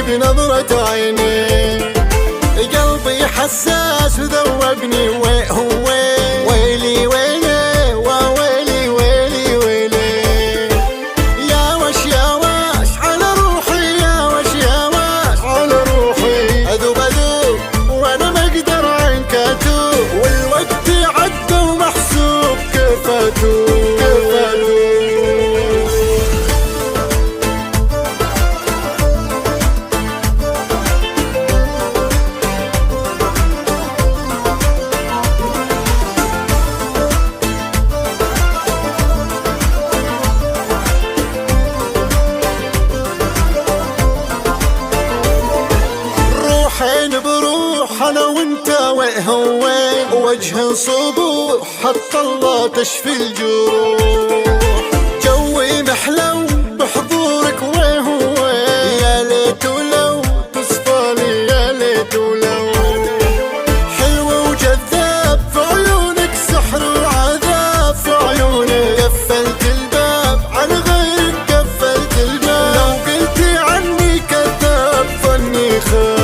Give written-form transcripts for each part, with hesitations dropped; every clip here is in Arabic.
بنظرة عيني، قلبي حساس وذوبني وهو ويلي ويلي وويلي ويلي ويلي. يا وش يا وش على روحي، يا وش يا وش على روحي، أذوب أذوب وأنا ما أقدر عنك أتوب، والوقت عدى ومحسوب كيف أتوب كيف أتوب. روحين بروح انا وانت وهو، وجه صبوح حتى الله تشفي الجروح، جوي محلو بحضورك وهو، يا ليت ولو تصفالي يا ليت ولو، حلو وجذاب في عيونك سحر وعذاب في عيونك، قفلت الباب على غيرك قفلت الباب، لو قلتي عني كذاب ظني خاب.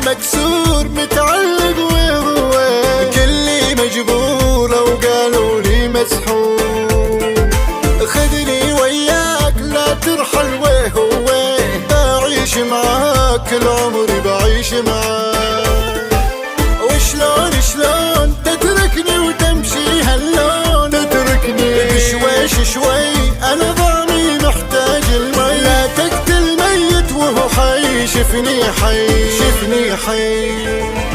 مكسور متعلق وهو، كلي مجبور لو قالوا لي مسحور، خذني وياك لا ترحل وهو، بعيش معاك العمر بعيش معاك، وشلون شلون تتركني وتمشي هاللون، تتركني بشويش شوي انا ضامي محتاج المي، لا تقتل ميت وهو حي، شفني حي شفني حي.